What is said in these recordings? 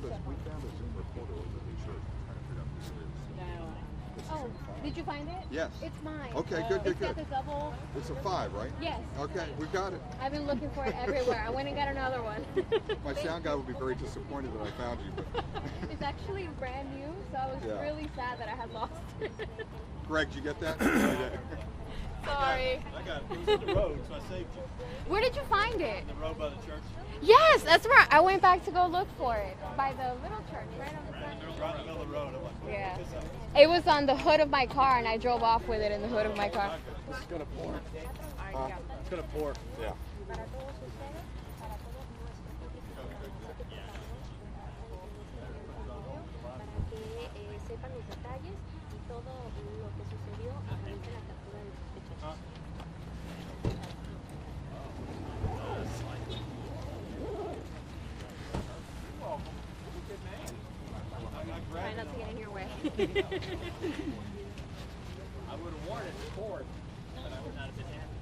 found a Zoom recorder over the shirt. Trying to figure out who it is. Oh, did you find it? Yes. It's mine. Okay, good. It's got the double. It's a 5, right? Yes. Okay, we got it. I've been looking for it everywhere. I went and got another one. My sound guy would be very disappointed that I found you. But it's actually brand new, so I was really sad that I had lost it. Greg, did you get that? Sorry. I got it. It was on the road, so I saved you. Where did you find it? On the road by the church. Yes, that's right. I went back to go look for it by the little church, right on the front. Right in the middle of the road. I'm like, Yeah. It was on the hood of my car, and I drove off with it in the hood of my car. This is gonna pour. It's gonna pour. Yeah. Try not to get in your way. I would have worn it before, but I would not have been happy.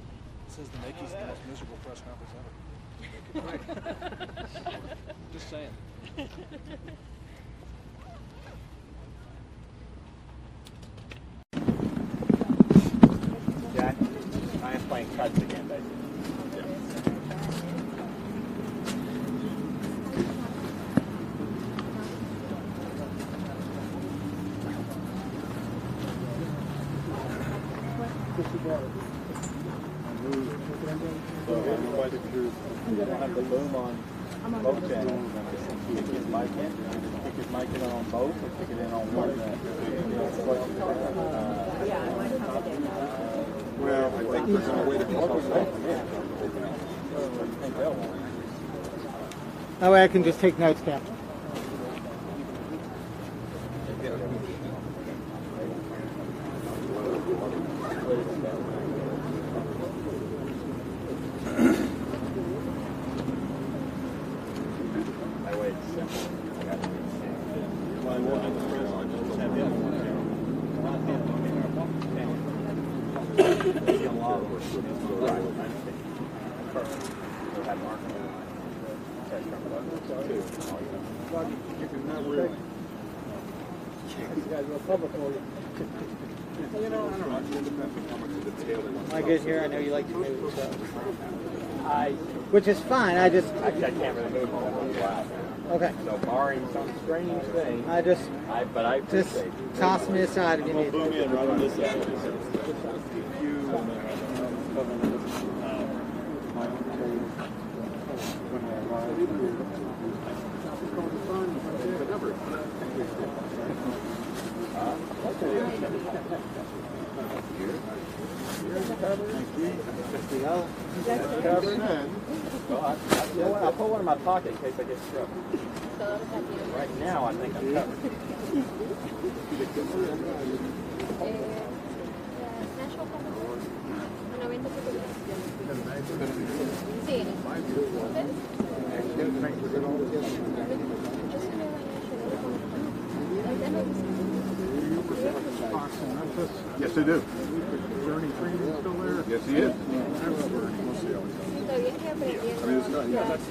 It says the Makeys the most miserable press conference ever. Just saying. Jack, I am playing cuts again, basically. So otherwise you don't have the boom on both channels. Kick his mic in. Kick his mic in on both or kick it in on one. Well, I think there's a way to That way I can just take notes, Captain. When I get here, I know you like to move, so. Which is fine, I can't really move on that. Okay. So barring some strange thing, Just appreciate it. toss me aside if you need Boom to. in right on this side. I'll put one in my pocket in case I get struck. Right now, I think I'm covered. Yes, I do. Is Ernie Freeman still there? Yes, he is. I love Ernie. We'll see how he does. I mean, it's not, yeah, that's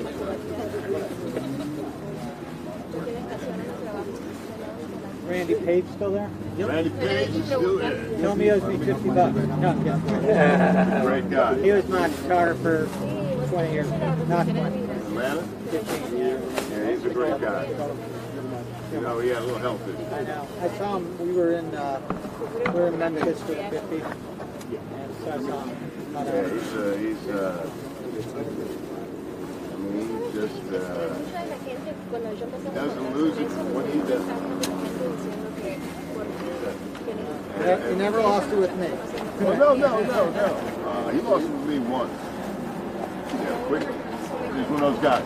Randy Page still there? Randy Page is still there. Tell me he owes me $50. No, I'm kidding. Great guy. He was my photographer for 20 years. Not 20. Atlanta? 15 years. Yeah, he's a great guy. You know, he had a little health issue. I know. I saw him. We were in Memphis for the 50. And so I saw him. Yeah, he's I mean, he just doesn't lose it for what he does. He never lost it with me. Well, no. He lost it with me once. Yeah, quick. He's one of those guys.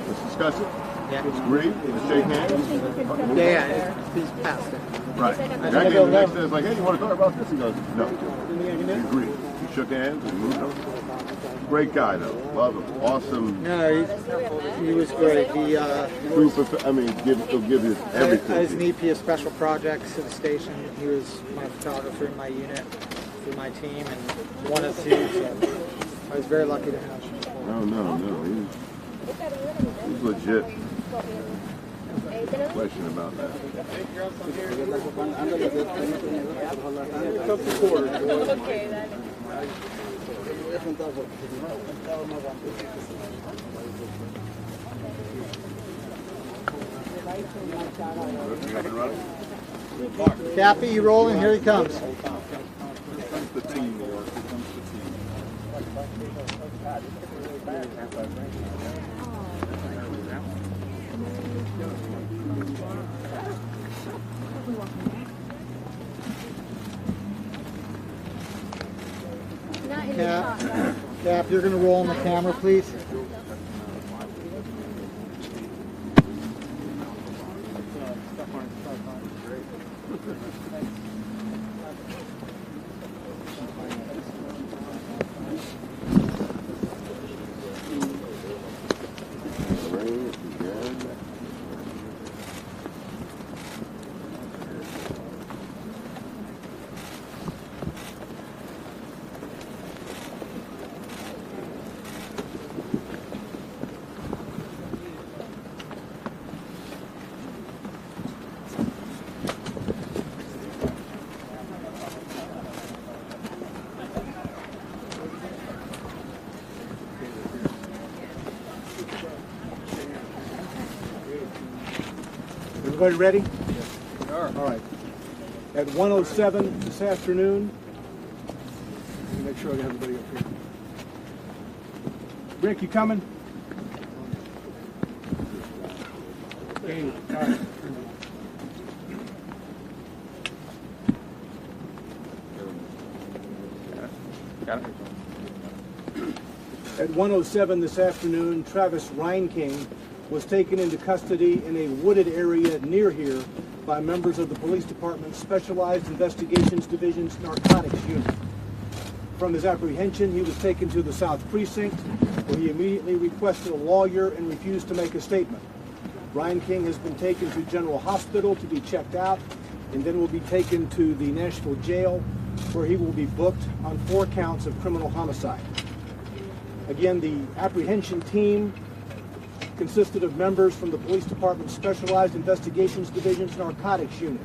Let's discuss it. Yeah. Let's agree. Let's shake hands. Yeah, he's past it. Right. That game, the next day, it's like, hey, you want to talk about this? He goes, no. We agree. We shook hands and moved on. Great guy, though. Love him. Awesome. No, he was great. He He'll give you everything. as an EP of special projects at the station. He was my photographer in my unit for my team and one of two. So I was very lucky to have him. No. He's legit. question about that. Okay, that You up and running? Cappy, you rolling? Here he comes. Here comes the teamwork. Here comes the team. not in the Cap, top, right? Cap, you're going to roll on the camera, please. Everybody ready? Yes, sir. All right. At 1:07 this afternoon, let me make sure I got everybody up here. Rick, you coming? Hey, all right. Got it. At 1:07 this afternoon, Travis Reinking was taken into custody in a wooded area near here by members of the Police Department's Specialized Investigations Division's Narcotics Unit. From his apprehension, he was taken to the South Precinct, where he immediately requested a lawyer and refused to make a statement. Reinking has been taken to General Hospital to be checked out, and then will be taken to the Nashville jail, where he will be booked on 4 counts of criminal homicide. Again, the apprehension team consisted of members from the Police Department's Specialized Investigations Division's Narcotics Unit.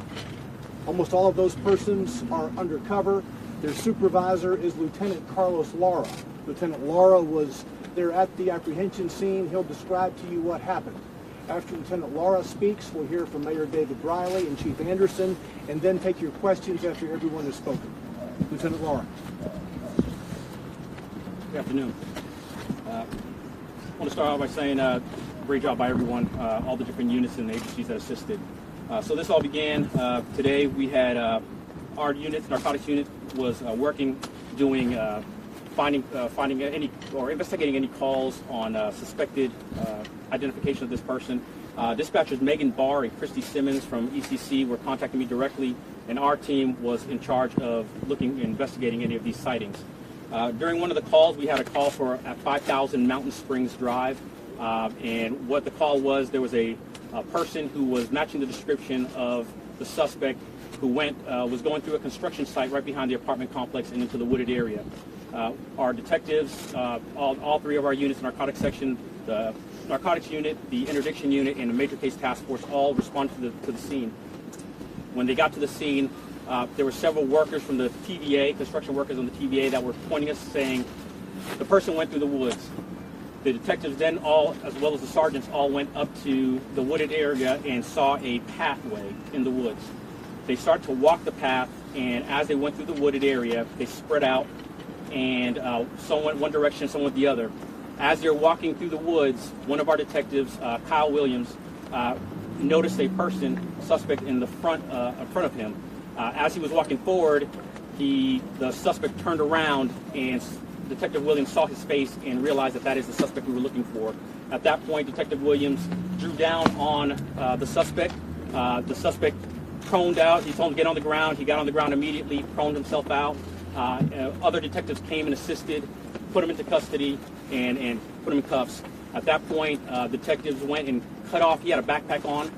Almost all of those persons are undercover. Their supervisor is Lieutenant Carlos Lara. Lieutenant Lara was there at the apprehension scene. He'll describe to you what happened. After Lieutenant Lara speaks, we'll hear from Mayor David Briley and Chief Anderson, and then take your questions after everyone has spoken. Lieutenant Lara. Good afternoon. I want to start off by saying great job by everyone, all the different units and agencies that assisted. So this all began today. We had our unit, narcotics unit, was working, doing finding any or investigating any calls on suspected identification of this person. Dispatchers Megan Barr and Christy Simmons from ECC were contacting me directly, and our team was in charge of looking and investigating any of these sightings. During one of the calls, we had a call for at 5000 Mountain Springs Drive, and what the call was, there was a person who was matching the description of the suspect who was going through a construction site right behind the apartment complex and into the wooded area. Our detectives, all 3 of our units, narcotics section, the narcotics unit, the interdiction unit, and the major case task force all responded to the scene. When they got to the scene, there were several workers from the TVA, construction workers on the TVA, that were pointing us, saying the person went through the woods. The detectives then all, as well as the sergeants, all went up to the wooded area and saw a pathway in the woods. They started to walk the path, and as they went through the wooded area, they spread out, and some went one direction, some went the other. As they're walking through the woods, one of our detectives, Kyle Williams, noticed a suspect in front of him. As he was walking forward, the suspect turned around, and Detective Williams saw his face and realized that is the suspect we were looking for. At that point, Detective Williams drew down on the suspect. The suspect proned out. He told him to get on the ground. He got on the ground immediately, proned himself out. Other detectives came and assisted, put him into custody, and put him in cuffs. At that point, detectives went and cut off. He had a backpack on.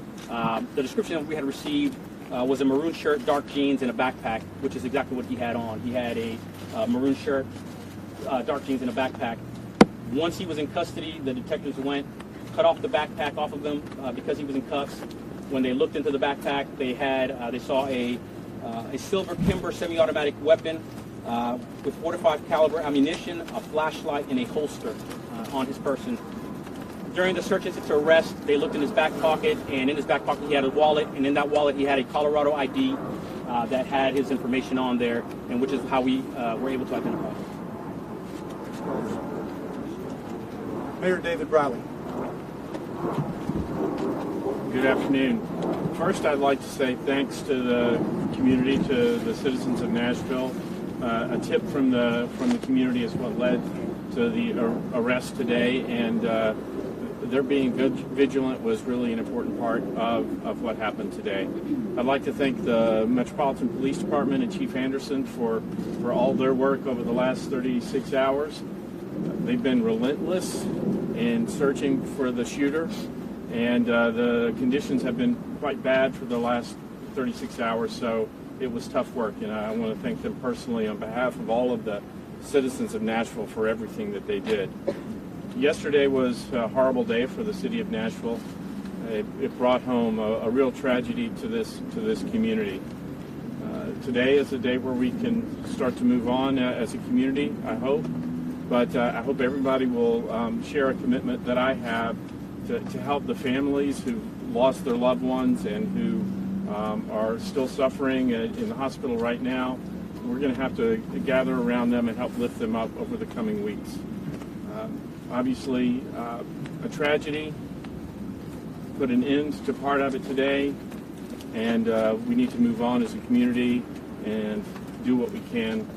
The description that we had received was a maroon shirt, dark jeans, and a backpack, which is exactly what he had on. He had a maroon shirt, dark jeans, and a backpack. Once he was in custody, the detectives went, cut off the backpack off of him because he was in cuffs. When they looked into the backpack, they saw a silver Kimber semi-automatic weapon with 45 caliber ammunition, a flashlight, and a holster on his person. During the search incident to arrest, they looked in his back pocket, and in his back pocket he had a wallet, and in that wallet he had a Colorado ID that had his information on there, and which is how we were able to identify him. Mayor David Briley. Good afternoon. First, I'd like to say thanks to the community, to the citizens of Nashville. A tip from the community is what led to the arrest today, and their being vigilant was really an important part of what happened today. I'd like to thank the Metropolitan Police Department and Chief Anderson for all their work over the last 36 hours. They've been relentless in searching for the shooter, and the conditions have been quite bad for the last 36 hours, so it was tough work, and I want to thank them personally on behalf of all of the citizens of Nashville for everything that they did. Yesterday was a horrible day for the city of Nashville. It brought home a real tragedy to this community. Today is a day where we can start to move on as a community, I hope. But I hope everybody will share a commitment that I have to help the families who lost their loved ones and who are still suffering in the hospital right now. We're going to have to gather around them and help lift them up over the coming weeks. Obviously, a tragedy, put an end to part of it today, and we need to move on as a community and do what we can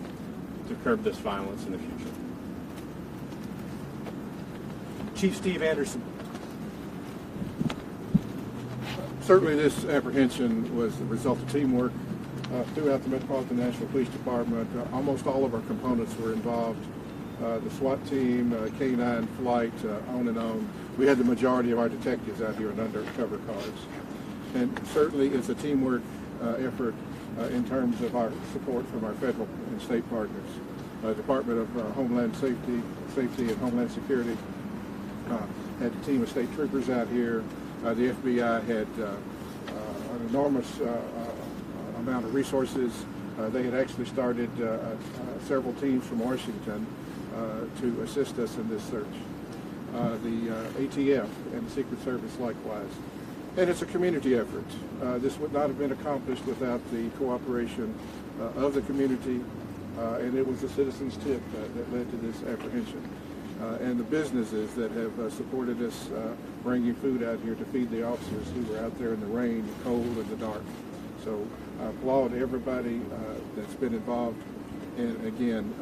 to curb this violence in the future. Chief Steve Anderson. Certainly this apprehension was the result of teamwork throughout the Metropolitan Nashville Police Department. Almost all of our components were involved. The SWAT team, K-9 flight, on and on. We had the majority of our detectives out here in undercover cars. And certainly it's a teamwork effort in terms of our support from our federal and state partners. Department of Homeland Safety and Homeland Security had a team of state troopers out here. The FBI had an enormous amount of resources. They had actually started several teams from Washington to assist us in this search. The ATF and the Secret Service likewise. And it's a community effort. This would not have been accomplished without the cooperation of the community, and it was the citizens' tip that led to this apprehension. And the businesses that have supported us bringing food out here to feed the officers who were out there in the rain, the cold, and the dark. So I applaud everybody that's been involved. And again,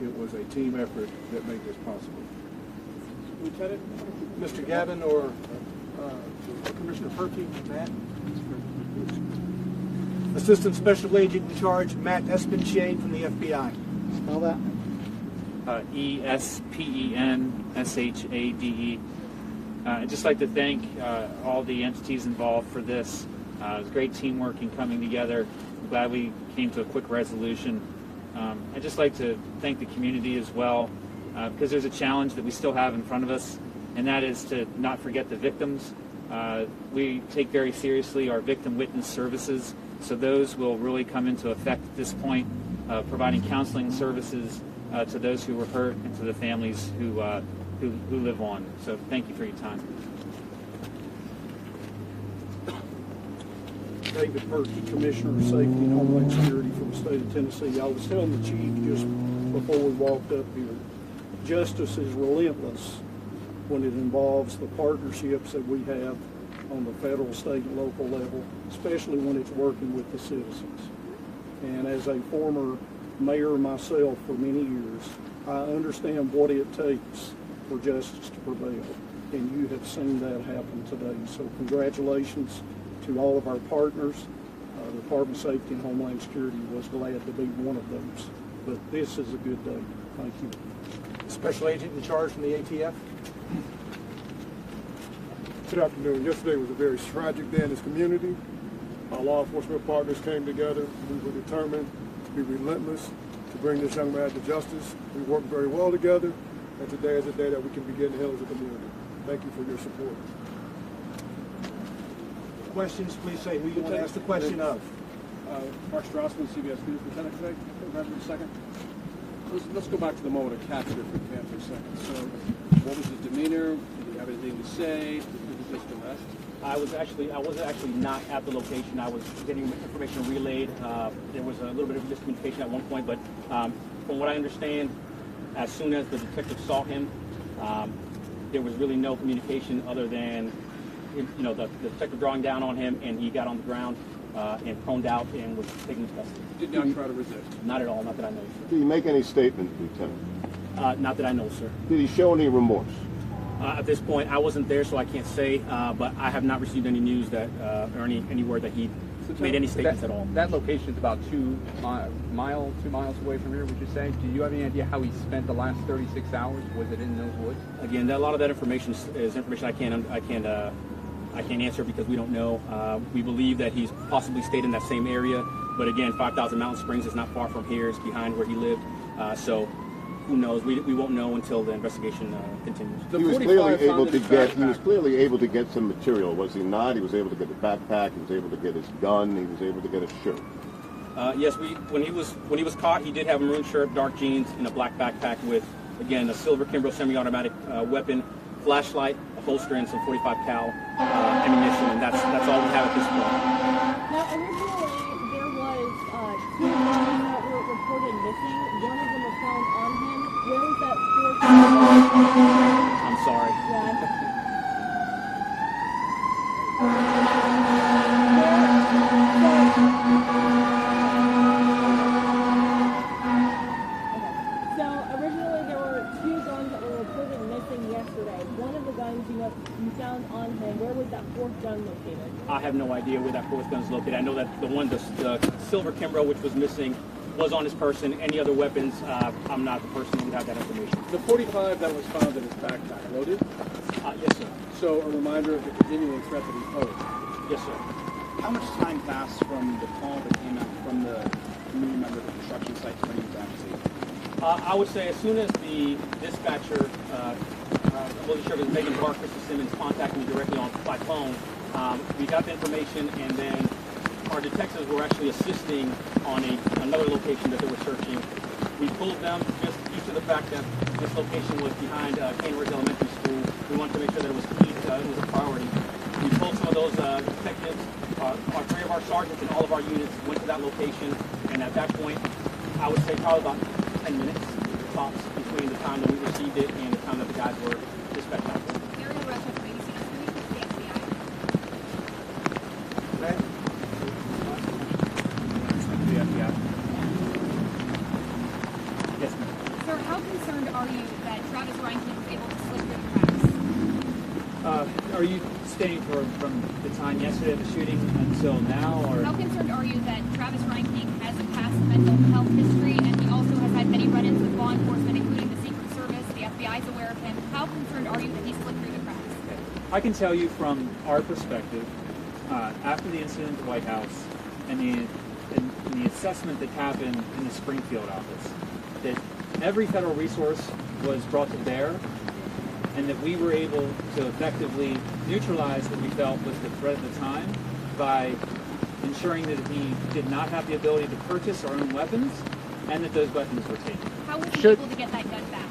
it was a team effort that made this possible. Lieutenant, Mr. Gavin or Commissioner Perky, Matt. Assistant Special Agent in Charge, Matt Espenshade from the FBI. Spell that. Espenshade. I'd just like to thank all the entities involved for this. It was great teamwork and coming together. I'm glad we came to a quick resolution. I'd just like to thank the community as well, because there's a challenge that we still have in front of us, and that is to not forget the victims. We take very seriously our victim witness services, so those will really come into effect at this point, providing counseling services to those who were hurt and to the families who live on. So thank you for your time. David Perky, Commissioner of Safety and Homeland Security from the state of Tennessee. I was telling the chief just before we walked up here, justice is relentless when it involves the partnerships that we have on the federal, state, and local level, especially when it's working with the citizens. And as a former mayor myself for many years, I understand what it takes for justice to prevail, and you have seen that happen today. So congratulations to all of our partners. The Department of Safety and Homeland Security was glad to be one of those. But this is a good day. Thank you. Special Agent in Charge from the ATF. Good afternoon. Yesterday was a very tragic day in this community. Our law enforcement partners came together. We were determined to be relentless to bring this young man to justice. We worked very well together, and today is a day that we can begin to heal as a community. Thank you for your support. questions, please say who you want to ask the question of. Mark Strassman, CBS News. Lieutenant, could I grab you a second? Let's go back to the moment of capture if we can for a second. So, what was his demeanor? Did he have anything to say? Did he just arrest? I was actually not at the location. I was getting information relayed. There was a little bit of miscommunication at one point, but from what I understand, as soon as the detective saw him, there was really no communication other than, the detective drawing down on him, and he got on the ground and proned out and was taken into custody. Did not try to resist? Not at all. Not that I know, sir. Did he make any statement, Lieutenant? Not that I know, sir. Did he show any remorse? At this point, I wasn't there, so I can't say, but I have not received any news that, or any word that he made any statements at all. That location is about 2 miles away from here, would you say? Do you have any idea how he spent the last 36 hours? Was it in those woods? Again, a lot of that information is information I can't answer because we don't know. We believe that he's possibly stayed in that same area, but again, 5,000 Mountain Springs is not far from here. It's behind where he lived, so who knows? We won't know until the investigation continues. He was clearly able to get some material, was he not? He was able to get a backpack. He was able to get his gun. He was able to get a shirt. Yes, when he was caught, he did have a maroon shirt, dark jeans, and a black backpack with, again, a silver Kimbrough semi-automatic weapon, flashlight, a holster, and some 45 cal ammunition, and that's all we have at this point. Now, originally, there was 2 guns that were reported missing. One of them was found on him. Where was that 4th? I'm sorry. So, originally, there were 2 guns that were reported missing yesterday. One of the guns you found on him. Where was that 4th gun located? I have no idea where that 4th gun is located. I know that the silver Kimbrough, which was missing, was on his person. Any other weapons, I'm not the person who would have that information. The 45 that was found in his backpack, loaded? Yes, sir. So a reminder of the continuing threat that he posed? Yes, sir. How much time passed from the call that came out from the community member at the construction site to when he was actually? I would say as soon as the dispatcher, I wasn't sure if it was Megan Barr, Krista Simmons, contacted me directly by phone, we got the information, and then our detectives were actually assisting on another location that they were searching. We pulled them just due to the fact that this location was behind Cane Ridge Elementary School. We wanted to make sure that it was key, it was a priority. We pulled some of those detectives, 3 of our sergeants and all of our units went to that location, and at that point, I would say probably about 10 minutes tops between the time that we received it and the time that the guys were dispatched out. There were no arrests of ladies yesterday with the FBI. The FBI. Yes, ma'am. Sir, how concerned are you that Travis Reinking was able to slip through the cracks? Are you staying from the time yesterday of the shooting until now, or? How concerned are you that Travis Reinking has a past mental health history, and he also has had many run-ins with law enforcement, including the Secret Service? The FBI is aware of him. How concerned are you that he slipped through the cracks? I can tell you from our perspective, after the incident at the White House and the assessment that happened in the Springfield office, that every federal resource was brought to bear, and that we were able to effectively neutralize what we felt was the threat at the time by ensuring that he did not have the ability to purchase our own weapons and that those weapons were taken. How was he able to get that gun back?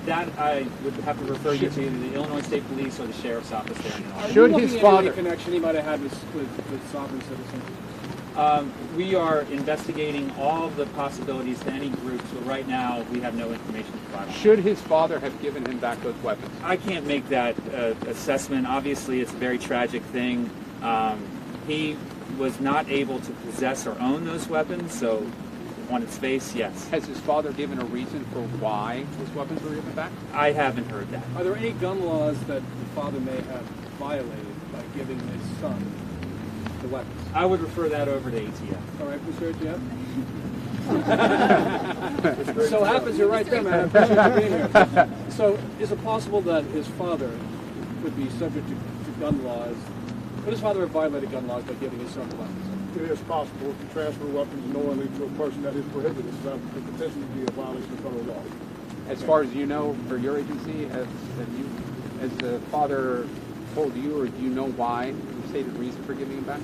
That I would have to refer you to the Illinois State Police or the Sheriff's Office there in Illinois. Should his father connection he might have had with sovereign citizens? We are investigating all of the possibilities to any groups, but right now we have no information to provide. Should his father have given him back those weapons? I can't make that assessment. Obviously, it's a very tragic thing. He was not able to possess or own those weapons, so on its face, yes. Has his father given a reason for why his weapons were given back? I haven't heard that. Are there any gun laws that the father may have violated by giving his son the weapons? I would refer that over to ATF. All right, Mr. ATF. So happens you're right there, man. I appreciate you being here. So is it possible that his father would be subject to gun laws? Could his father have violated gun laws by giving his son the weapons? It is possible to transfer weapons knowingly to a person that is prohibited. So that could potentially be a violation of federal law. As far as you know, for your agency, has the father told you, or do you know why he stated reason for giving him back?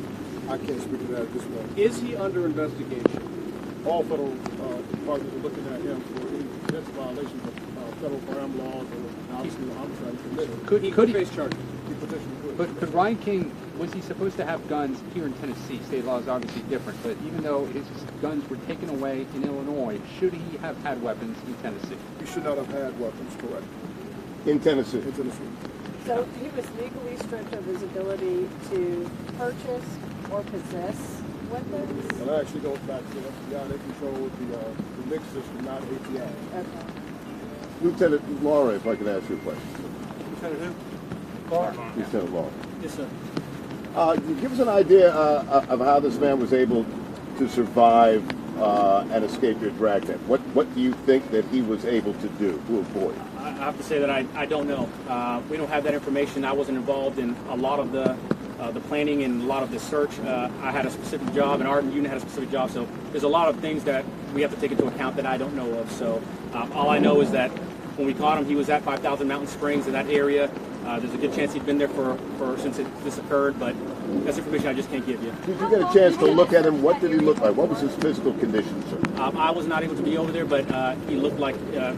I can't speak to that at this moment. Is he under investigation? All federal departments are looking at him for any potential violations of federal crime laws or obviously the homicide he committed. Could he face charges? He potentially could. But could Ryan King, was he supposed to have guns here in Tennessee? State law is obviously different, but even though his guns were taken away in Illinois, should he have had weapons in Tennessee? He should not have had weapons, correct. In Tennessee. In Tennessee. So he was legally stripped of his ability to purchase or possess weapons? And that actually goes back to the FBI. They control the NICS system, not ATI. Okay. Lieutenant Laura, if I could ask you a question. Lieutenant who? Laura. Lieutenant Laura. Yes, sir. Give us an idea of how this man was able to survive and escape your dragnet. What do you think that he was able to do to avoid? I have to say that I don't know. We don't have that information. I wasn't involved in a lot of the planning and a lot of the search. I had a specific job, and our unit had a specific job, so there's a lot of things that we have to take into account that I don't know of. So all I know is that when we caught him, he was at 5,000 Mountain Springs in that area. There's a good chance he'd been there for since this occurred, but that's information I just can't give you. Did you get a chance to look at him? What did he look like? What was his physical condition, sir? I was not able to be over there, but he looked like,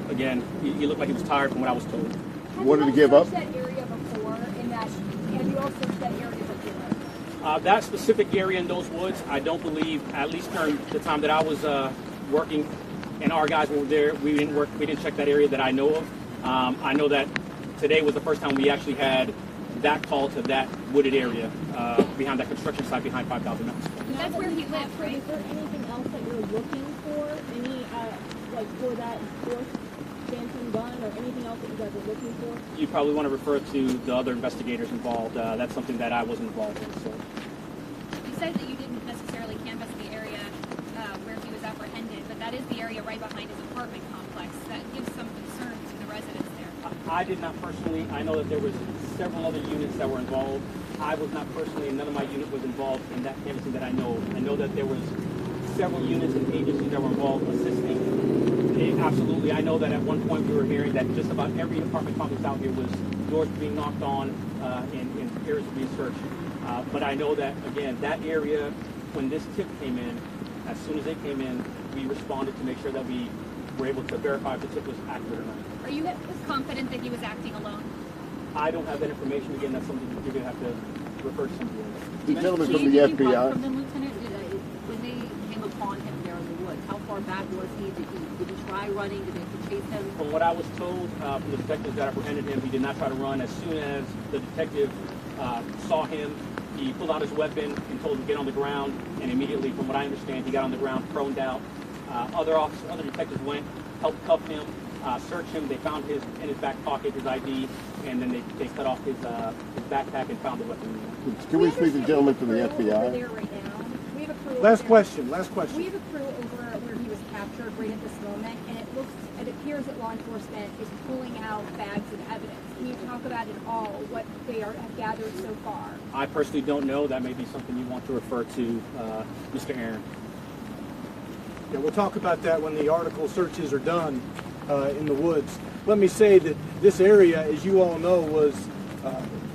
again, he looked like he was tired from what I was told. Wanted to give up? Have you searched that area before? Have you all searched that area before? That specific area in those woods, I don't believe, at least during the time that I was working and our guys were there, we didn't check that area that I know of. I know that today was the first time we actually had that call to that wooded area behind that construction site behind 5,000 Mountain Springs. That's where he lived, right? Is there anything else that you're looking for? Any, like for that fourth phantom gun or anything else that you guys are looking for? You probably want to refer to the other investigators involved. That's something that I wasn't involved in. So. You said that you didn't necessarily canvass the area where he was apprehended, but that is the area right behind his apartment complex. That gives some concern to the residents there. I did not personally. I know that there was several other units that were involved. I was not personally, and none of my unit was involved in that canvassing that I know. I know that there was several units and agencies that were involved assisting. Absolutely. I know that at one point we were hearing that just about every apartment complex out here was doors being knocked on and areas being searched. But I know that, again, that area, when this tip came in, as soon as it came in, we responded to make sure that we were able to verify if the tip was accurate or not. Are you confident that he was acting alone? I don't have that information. Again, that's something that you're going to have to refer to somebody else. The gentleman from the FBI. From them, Lieutenant, when they came upon him there in the woods, how far back was he? Did he try running? Did they chase him? From what I was told from the detectives that apprehended him, he did not try to run. As soon as the detective saw him, he pulled out his weapon and told him to get on the ground. And immediately, from what I understand, he got on the ground, proned out. Other detectives went, helped cuff him, searched him. They found in his back pocket his ID, and then they cut off his backpack and found the weapon. Can we speak to the gentleman from the FBI? There right now. We have a crew Last over question. We have a crew over where he was captured right at this moment, and it appears that law enforcement is pulling out bags of evidence. Can you talk about it all, what they have gathered so far? I personally don't know. That may be something you want to refer to Mr. Aaron. Yeah, we'll talk about that when the article searches are done in the woods. Let me say that this area, as you all know, was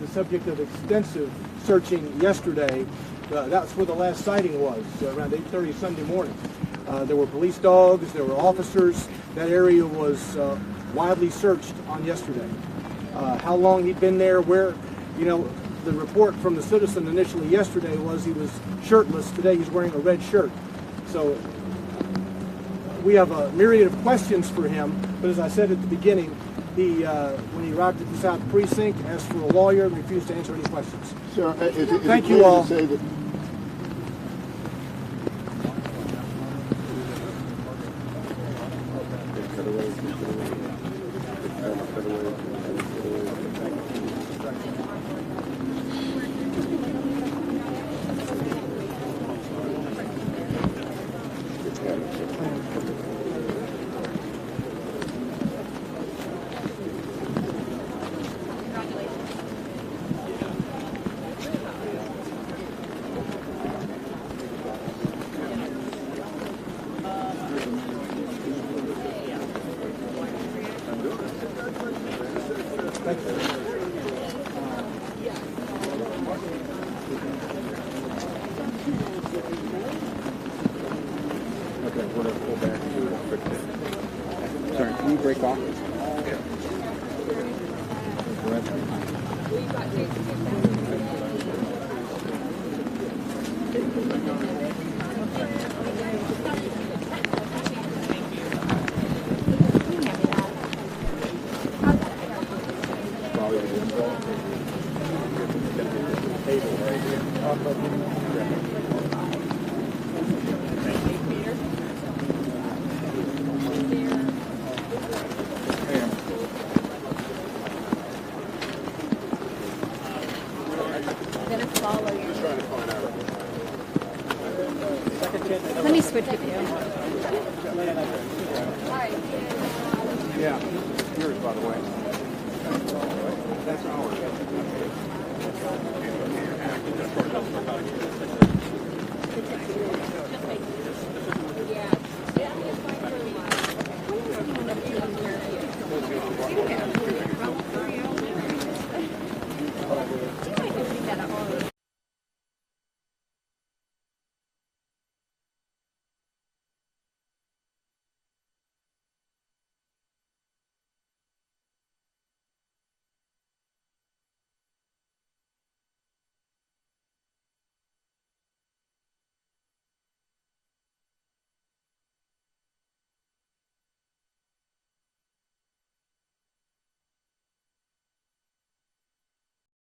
the subject of extensive searching yesterday. That's where the last sighting was, around 8:30 Sunday morning. There were police dogs, there were officers. That area was widely searched on yesterday. How long he'd been there, where, the report from the citizen initially yesterday was he was shirtless. Today he's wearing a red shirt. So we have a myriad of questions for him, but as I said at the beginning, he, when he arrived at the South Precinct, asked for a lawyer and refused to answer any questions. Sir, Thank you all. take off? Let me switch with you. Yeah, yours, by the way. That's ours.